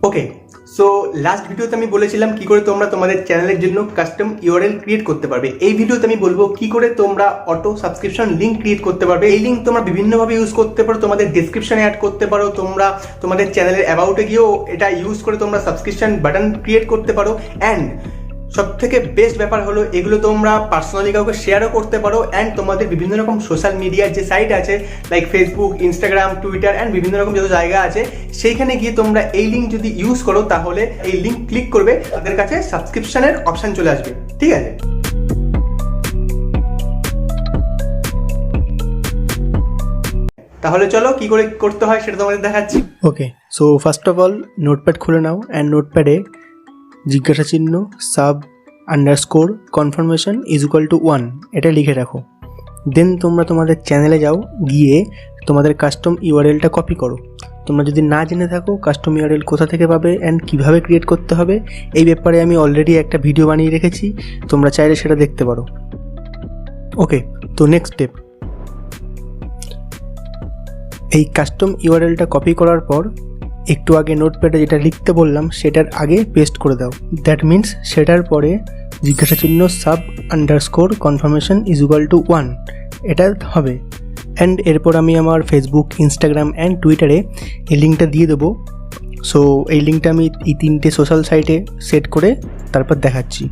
ওকে, so last ভিডিওতে আমি বলেছিলাম কি করে তোমরা তোমাদের চ্যানেলের জন্য কাস্টম ইউআরএল ক্রিয়েট করতে পারবে। এই ভিডিওতে আমি বলবো কি করে তোমরা অটো সাবস্ক্রিপশন লিঙ্ক ক্রিয়েট করতে পারবে। এই লিঙ্ক তোমরা বিভিন্নভাবে ইউজ করতে পারো, তোমাদের ডেসক্রিপশনে অ্যাড করতে পারো, তোমরা তোমাদের চ্যানেলের অ্যাবাউটে গিয়েও এটা ইউজ করে তোমরা সাবস্ক্রিপশন বাটন ক্রিয়েট করতে পারো। অ্যান্ড সব থেকে বেস্ট ব্যাপার হলো এগুলো তোমরা পার্সোনালি কাউকে শেয়ারও করতে পারো। অ্যান্ড তোমাদের বিভিন্ন রকম সোশ্যাল মিডিয়ার যে সাইট আছে like Facebook, Instagram, Twitter and বিভিন্ন রকম যত জায়গা আছে সেইখানে গিয়ে তোমরা এই লিঙ্ক যদি ইউজ করো তাহলে এই লিঙ্ক ক্লিক করবে, তাদের কাছে সাবস্ক্রিপশনের অপশান চলে আসবে। ঠিক আছে, তাহলে চলো কি করে করতে হয় সেটা তোমাদের দেখাচ্ছি। Okay, so first of all notepad খুলে নাও অ্যান্ড নোটপ্যাডে জিজ্ঞাসা চিহ্ন sub underscore confirmation is equal to 1 এটা লিখে রাখো। দেন তোমরা তোমাদের চ্যানেলে যাও, গিয়ে তোমাদের কাস্টম ইউআরএলটা কপি করো। তোমরা যদি না জেনে থাকো কাস্টম ইউআরএল কোথা থেকে পাবে অ্যান্ড কীভাবে ক্রিয়েট করতে হবে এই ব্যাপারে আমি অলরেডি একটা ভিডিও বানিয়ে রেখেছি, তোমরা চাইলে সেটা দেখতে পারো। ওকে, তো নেক্সট স্টেপ, এই কাস্টম ইউআরএলটা কপি করার পর একটু আগে নোটপ্যাডে যেটা লিখতে বললাম সেটার আগে পেস্ট করে দাও। দ্যাট মিন্স সেটার পরে জিজ্ঞাসা চিহ্ন sub underscore confirmation is equal to 1 এটা হবে। অ্যান্ড এরপর আমি আমার ফেসবুক, ইনস্টাগ্রাম অ্যান্ড টুইটারে এই লিঙ্কটা দিয়ে দেবো। সো এই লিঙ্কটা আমি এই 3টে সোশ্যাল সাইটে সেট করে তারপর দেখাচ্ছি।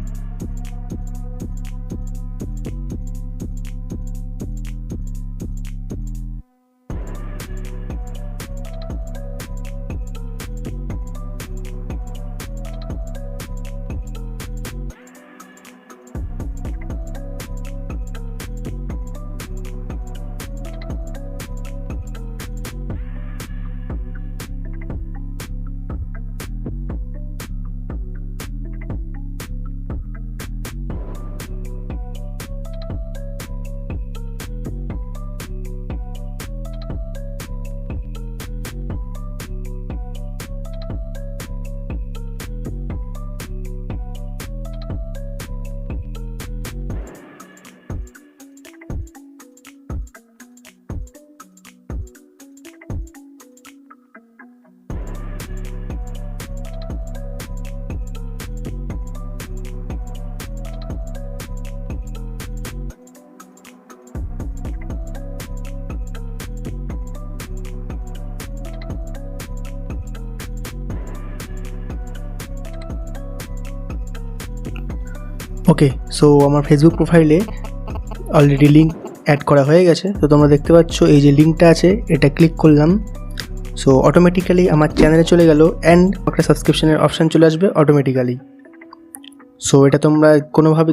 ওকে, সো আমার ফেসবুক প্রোফাইলে অলরেডি লিঙ্ক অ্যাড করা হয়ে গেছে। তো তোমরা দেখতে পাচ্ছ এই যে লিঙ্কটা আছে এটা ক্লিক করলাম, সো অটোমেটিক্যালি আমার চ্যানেলে চলে গেল অ্যান্ড একটা সাবস্ক্রিপশনের অপশান চলে আসবে অটোমেটিক্যালি। সো এটা তোমরা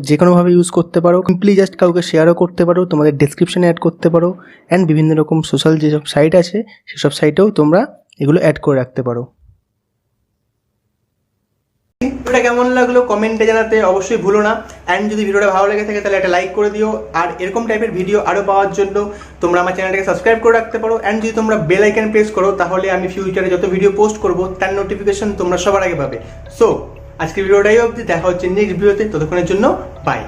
যে কোনোভাবে ইউজ করতে পারো, সিম্পলি জাস্ট কাউকে শেয়ারও করতে পারো, তোমাদের ডেসক্রিপশনে অ্যাড করতে পারো অ্যান্ড বিভিন্ন রকম সোশ্যাল যেসব সাইট আছে সেসব সাইটেও তোমরা এগুলো অ্যাড করে রাখতে পারো। ভিডিওটা কেমন লাগলো কমেন্টে জানাতে অবশ্যই ভুলো না। অ্যান্ড যদি ভিডিওটা ভালো লেগে থাকে তাহলে একটা লাইক করে দিও। আর এরকম টাইপের ভিডিও আরও পাওয়ার জন্য তোমরা আমার চ্যানেলটাকে সাবস্ক্রাইব করে রাখতে পারো। অ্যান্ড যদি তোমরা বেল আইকন প্রেস করো তাহলে আমি ফিউচারে যত ভিডিও পোস্ট করবো তার নোটিফিকেশন তোমরা সবার আগে পাবে। সো আজকের ভিডিওটাই অবধি, দেখা হচ্ছে নেক্সট ভিডিওতে, ততক্ষণের জন্য বাই।